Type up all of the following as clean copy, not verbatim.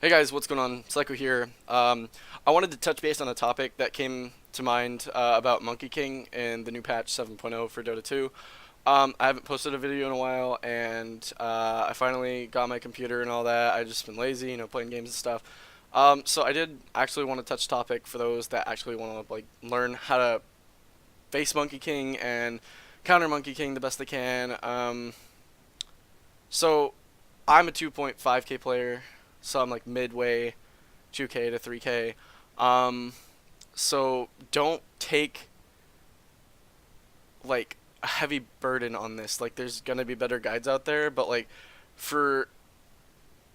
Hey guys, what's going on? Psycho here. I wanted to touch base on a topic that came to mind about Monkey King and the new patch 7.0 for Dota 2. I haven't posted a video in a while, and I finally got my computer and all that. I've just been lazy, playing games and stuff. So I did actually want to touch topic for those that actually want to learn how to face Monkey King and counter Monkey King the best they can. So I'm a 2.5k player, so I'm like midway 2k to 3k. Um, so don't take like a heavy burden on this. Like there's gonna be better guides out there, but like for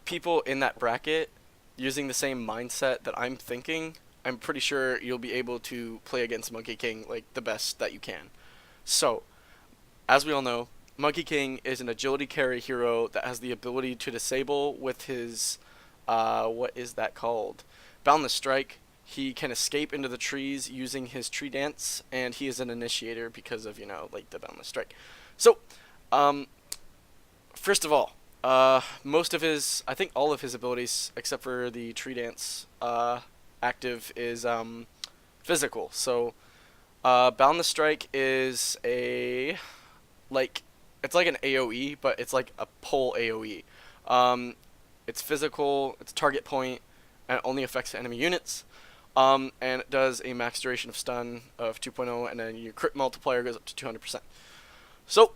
people in that bracket using the same mindset that I'm thinking, I'm pretty sure you'll be able to play against Monkey King like the best that you can. So, as we all know, Monkey King is an agility carry hero that has the ability to disable with his, what is that called? Boundless Strike. He can escape into the trees using his tree dance, and he is an initiator because of, like the Boundless Strike. So, um, first of all, most of his, I think all of his abilities, except for the tree dance, active is, physical. So, Boundless Strike is like, it's like an AoE, but it's like a pull AoE. Um, it's physical, it's target point, and it only affects enemy units. And it does a max duration of stun of 2.0, and then your crit multiplier goes up to 200%. So,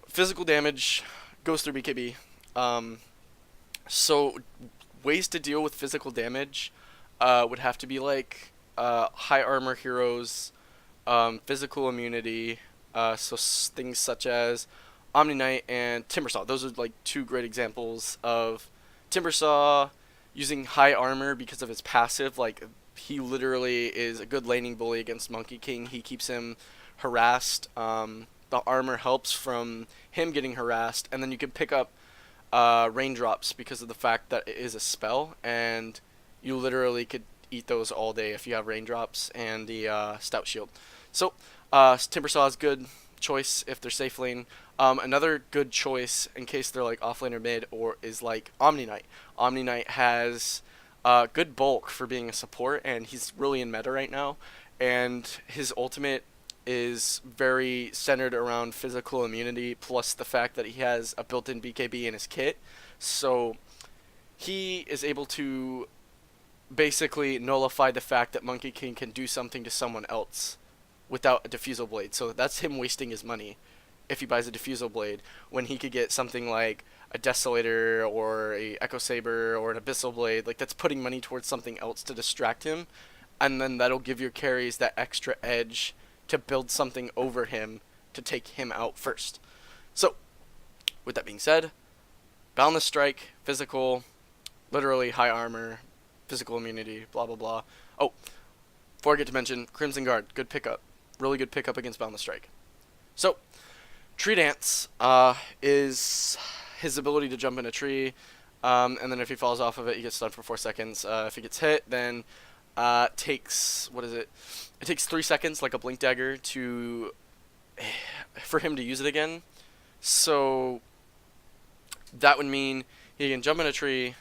physical damage goes through BKB. So, ways to deal with physical damage would have to be like high armor heroes, physical immunity, so things such as Omni Knight and Timbersaw. Those are like two great examples of Timbersaw using high armor because of his passive. Like he literally is a good laning bully against Monkey King. He keeps him harassed. The armor helps from him getting harassed, and then you can pick up raindrops because of the fact that it is a spell, and you literally could eat those all day if you have raindrops and the stout shield. So Timbersaw is good choice if they're safe lane. Another good choice in case they're like off lane or mid or is like Omni Knight. Omni Knight has good bulk for being a support, and he's really in meta right now. And his ultimate is very centered around physical immunity, plus the fact that he has a built-in BKB in his kit. So he is able to basically nullify the fact that Monkey King can do something to someone else without a diffusal blade. So that's him wasting his money if he buys a diffusal blade when he could get something like a Desolator or a Echo Saber or an Abyssal Blade. Like that's putting money towards something else to distract him, and then that'll give your carries that extra edge to build something over him to take him out first. So, with that being said, Boundless Strike, physical, literally high armor, physical immunity, blah blah blah. Oh, before I get to mention, Crimson Guard, good pickup. Really good pickup against Boundless Strike. So, Tree Dance is his ability to jump in a tree, and then if he falls off of it, he gets stunned for 4 seconds. If he gets hit, then takes, what is it? It takes 3 seconds, like a blink dagger, for him to use it again. So that would mean he can jump in a tree,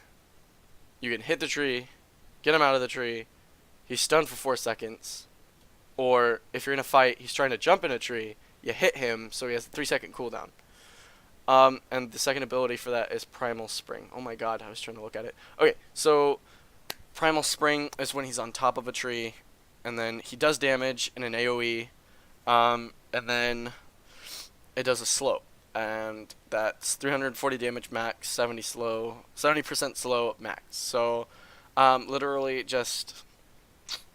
you can hit the tree, get him out of the tree, he's stunned for 4 seconds, or if you're in a fight, he's trying to jump in a tree, you hit him, so he has a 3-second cooldown. And the second ability for that is Primal Spring. Oh my god, I was trying to look at it. Okay, so Primal Spring is when he's on top of a tree, and then he does damage in an AoE, and then it does a slow, and that's 340 damage max, 70% slow max. So, literally just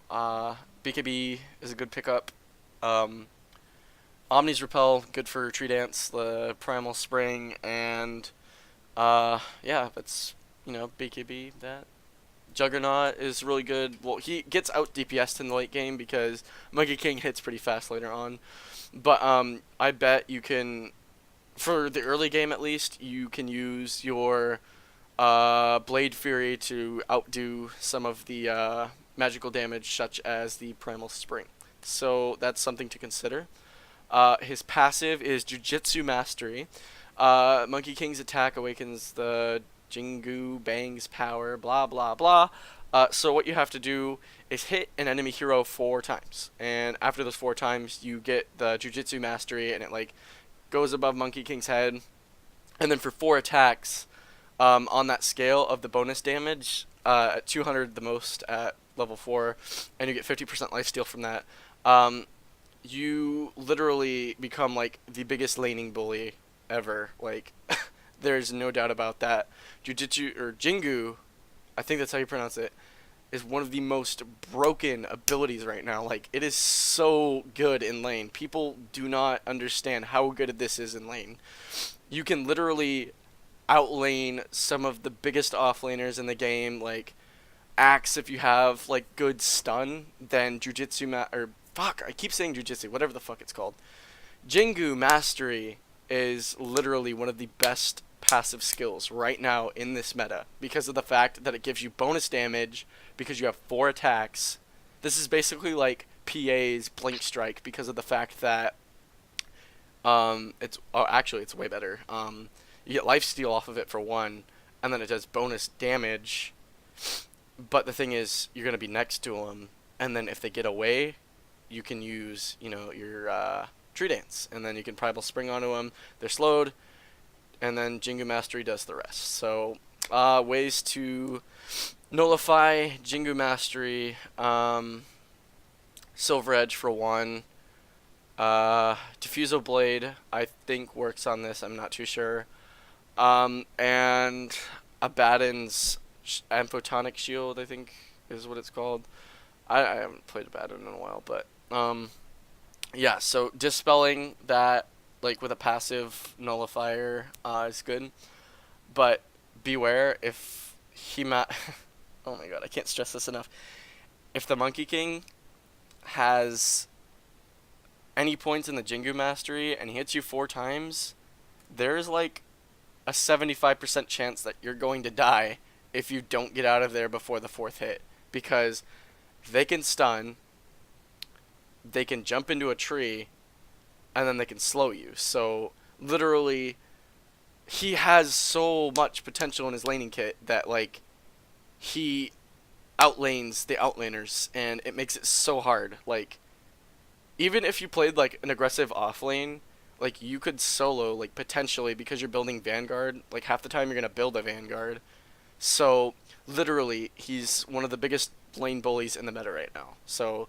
BKB is a good pickup. Omni's Repel, good for Tree Dance, the Primal Spring, and yeah, that's BKB. That Juggernaut is really good. Well, he gets out DPS'd in the late game because Monkey King hits pretty fast later on. But I bet you can, for the early game at least, you can use your Blade Fury to outdo some of the magical damage, such as the Primal Spring. So that's something to consider. His passive is Jujitsu Mastery. Monkey King's attack awakens the Jingu bangs power, blah blah blah. So what you have to do is hit an enemy hero 4 times, and after those 4 times, you get the Jujitsu Mastery, and it like goes above Monkey King's head, and then for 4 attacks, on that scale of the bonus damage, at 200 the most at level 4, and you get 50% lifesteal from that. You literally become like the biggest laning bully ever. Like, there's no doubt about that. Jujitsu or Jingu, I think that's how you pronounce it, is one of the most broken abilities right now. Like, it is so good in lane. People do not understand how good this is in lane. You can literally outlane some of the biggest offlaners in the game, like Axe if you have like good stun, then or fuck, I keep saying Jujitsu, whatever the fuck it's called. Jingu Mastery is literally one of the best passive skills right now in this meta because of the fact that it gives you bonus damage because you have 4 attacks. This is basically like PA's Blink Strike because of the fact that actually it's way better. You get lifesteal off of it for 1, and then it does bonus damage. But the thing is, you're gonna be next to them, and then if they get away, you can use, your Tree Dance, and then you can Primal Spring onto them. They're slowed, and then Jingu Mastery does the rest. So, ways to nullify Jingu Mastery: Silver Edge for 1. Diffusal Blade, I think, works on this. I'm not too sure. And Abaddon's Amphotonic Shield, I think, is what it's called. I haven't played Abaddon in a while, but yeah. So dispelling that, like with a passive nullifier, is good. But beware if oh my god, I can't stress this enough. If the Monkey King has any points in the Jingu Mastery and he hits you 4 times, there's like a 75% chance that you're going to die if you don't get out of there before the 4th hit, because they can stun, they can jump into a tree, and then they can slow you. So literally, he has so much potential in his laning kit that like he outlanes the outlaners, and it makes it so hard. Like, even if you played like an aggressive off lane, like you could solo, like potentially, because you're building Vanguard. Like half the time you're gonna build a Vanguard. So literally, he's one of the biggest lane bullies in the meta right now. So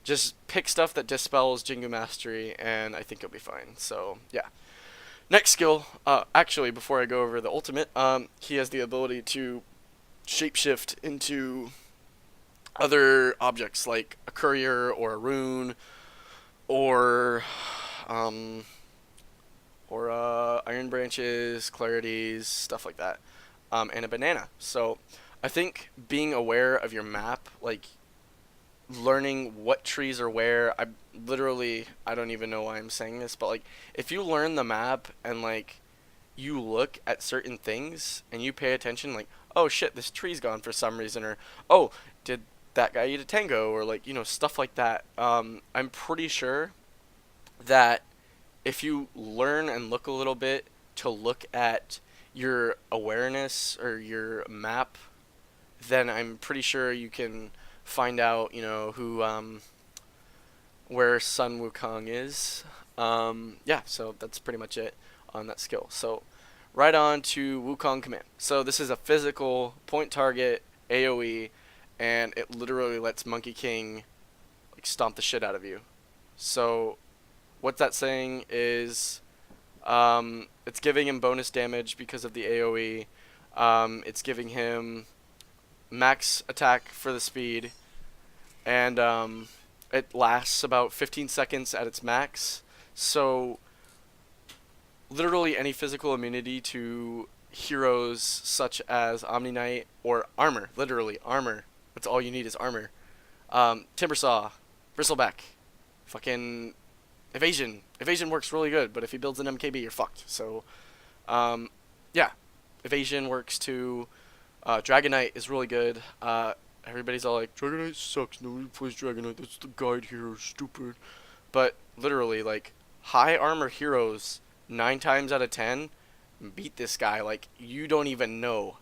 just pick stuff that dispels Jingu Mastery, and I think you'll be fine. So yeah. Next skill, actually, before I go over the ultimate, he has the ability to shapeshift into other objects like a courier or a rune or iron branches, clarities, stuff like that, and a banana. So I think being aware of your map, like learning what trees are where, I don't even know why I'm saying this, but like if you learn the map and like you look at certain things and you pay attention, like, oh shit, this tree's gone for some reason, or oh, did that guy eat a tango, or like, stuff like that. I'm pretty sure that if you learn and look a little bit to look at your awareness or your map, then I'm pretty sure you can find out, who, where Sun Wukong is. Yeah, so that's pretty much it on that skill. So right on to Wukong Command. So this is a physical point target AoE, and it literally lets Monkey King like stomp the shit out of you. So what that's saying is it's giving him bonus damage because of the AoE. It's giving him max attack for the speed, and it lasts about 15 seconds at its max. So literally any physical immunity to heroes such as Omni Knight or armor, literally armor. That's all you need is armor. Timbersaw, Bristleback, fucking evasion. Evasion works really good, but if he builds an MKB, you're fucked. So, yeah, evasion works too. Dragonite is really good. Everybody's all like, Dragonite sucks, nobody plays Dragonite, that's the guide hero, stupid. But literally, like, high armor heroes, 9 times out of 10, beat this guy, like, you don't even know.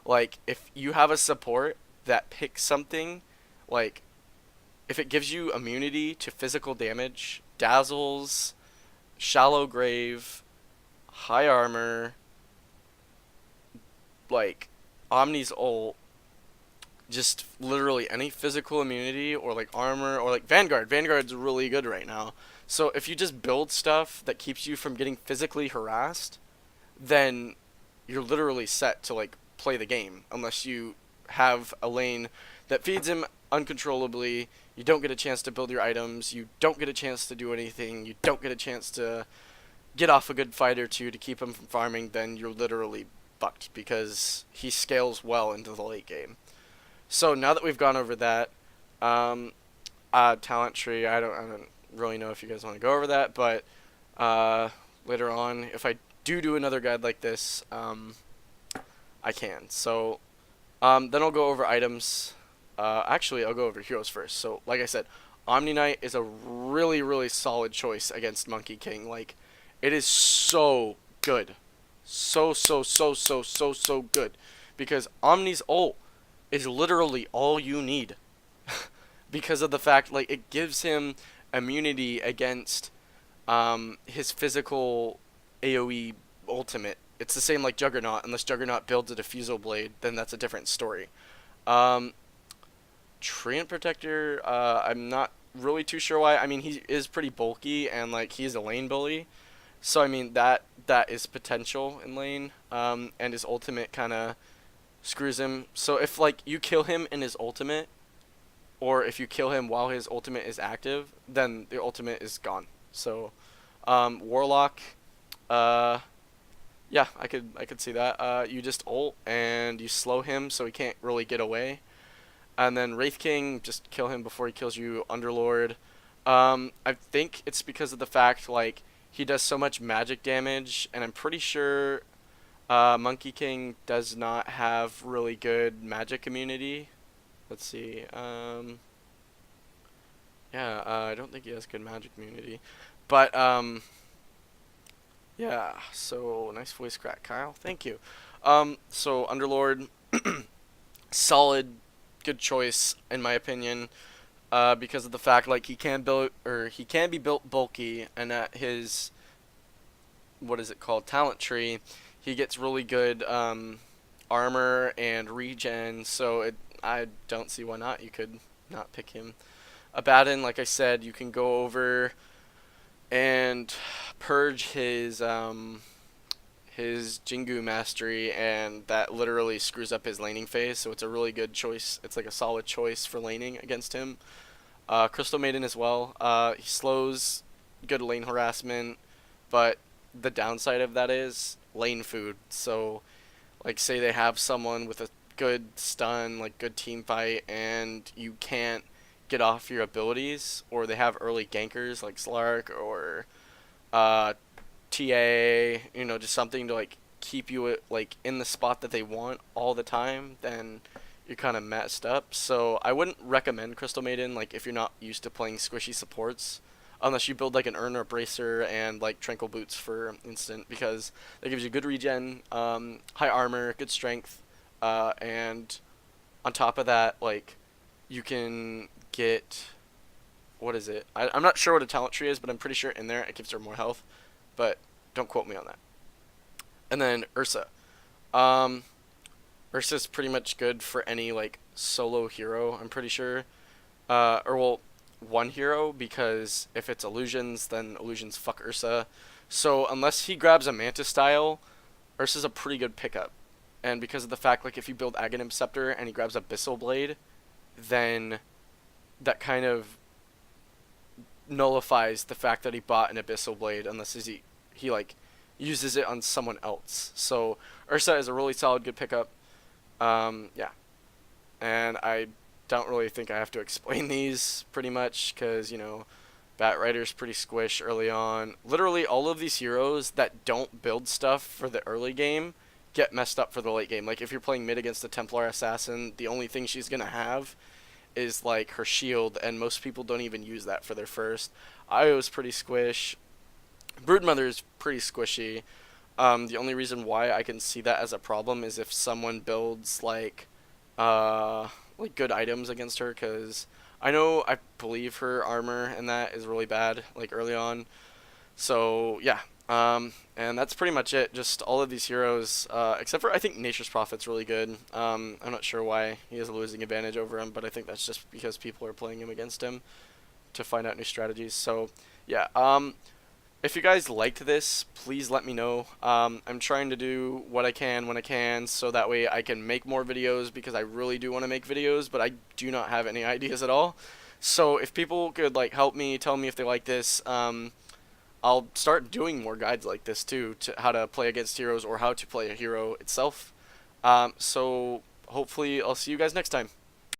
Like, if you have a support that picks something, like, if it gives you immunity to physical damage, dazzles, shallow grave, high armor, like, Omni's ult, just literally any physical immunity or like armor or like Vanguard. Vanguard's really good right now. So if you just build stuff that keeps you from getting physically harassed, then you're literally set to like play the game unless you have a lane that feeds him uncontrollably. You don't get a chance to build your items, you don't get a chance to do anything, you don't get a chance to get off a good fight or two to keep him from farming, then you're literally fucked because he scales well into the late game. So now that we've gone over that, um, talent tree, I don't really know if you guys want to go over that, but later on, if I do another guide like this, I can. So then I'll go over items. Actually, I'll go over heroes first. So like I said, Omni Knight is a really, really solid choice against Monkey King. Like, it is so good. So good. Because Omni's ult is literally all you need. Because of the fact, like, it gives him immunity against his physical AoE ultimate. It's the same like Juggernaut, unless Juggernaut builds a Diffusal Blade, then that's a different story. Um, Treant Protector, I'm not really too sure why. I mean, he is pretty bulky, and like he's a lane bully, so I mean that is potential in lane. And his ultimate kind of screws him. So if like you kill him in his ultimate, or if you kill him while his ultimate is active, then the ultimate is gone. So, Warlock, yeah, I could see that. You just ult and you slow him so he can't really get away. And then Wraith King, just kill him before he kills you. Underlord, I think it's because of the fact like he does so much magic damage, and I'm pretty sure Monkey King does not have really good magic immunity. Let's see. Yeah, I don't think he has good magic immunity, but yeah. So nice voice crack, Kyle. Thank you. So Underlord, solid, good choice in my opinion. Because of the fact like he can be built bulky, and at his what is it called, talent tree, he gets really good armor and regen. So I don't see why not. You could not pick him. Abaddon, like I said, you can go over and purge his Jingu Mastery, and that literally screws up his laning phase, so it's a really good choice. It's like a solid choice for laning against him. Crystal Maiden as well. He slows, good lane harassment, but the downside of that is lane food. So, like, say they have someone with a good stun, like good team fight, and you can't get off your abilities, or they have early gankers like Slark or TA, just something to like keep you like in the spot that they want all the time, then you're kind of messed up. So I wouldn't recommend Crystal Maiden like if you're not used to playing squishy supports, unless you build like an Urn or Bracer and like Tranquil Boots for instant, because that gives you good regen, high armor, good strength, and on top of that, like, you can get, what is it? I'm not sure what a talent tree is, but I'm pretty sure in there it gives her more health, but don't quote me on that. And then Ursa. Ursa's pretty much good for any like solo hero, I'm pretty sure. Or well, one hero, because if it's illusions, then illusions fuck Ursa. So unless he grabs a Mantis style, Ursa's a pretty good pickup. And because of the fact like if you build Aghanim Scepter and he grabs Abyssal Blade, then that kind of nullifies the fact that he bought an Abyssal Blade, unless he like uses it on someone else. So Ursa is a really solid good pickup. Yeah, and I don't really think I have to explain these pretty much, because Bat Rider's pretty squish early on. Literally all of these heroes that don't build stuff for the early game get messed up for the late game. Like if you're playing mid against the Templar Assassin, the only thing she's gonna have is like her shield, and most people don't even use that for their first. Io's pretty squish. Broodmother's pretty squishy. The only reason why I can see that as a problem is if someone builds like good items against her, because I believe her armor and that is really bad like early on. So yeah, and that's pretty much it. Just all of these heroes, except for I think Nature's Prophet's really good. I'm not sure why he has a losing advantage over him, but I think that's just because people are playing him against him to find out new strategies. So yeah, if you guys liked this, please let me know. I'm trying to do what I can when I can, so that way I can make more videos, because I really do want to make videos, but I do not have any ideas at all. So if people could like help me, tell me if they like this, I'll start doing more guides like this too, to how to play against heroes or how to play a hero itself. So hopefully I'll see you guys next time.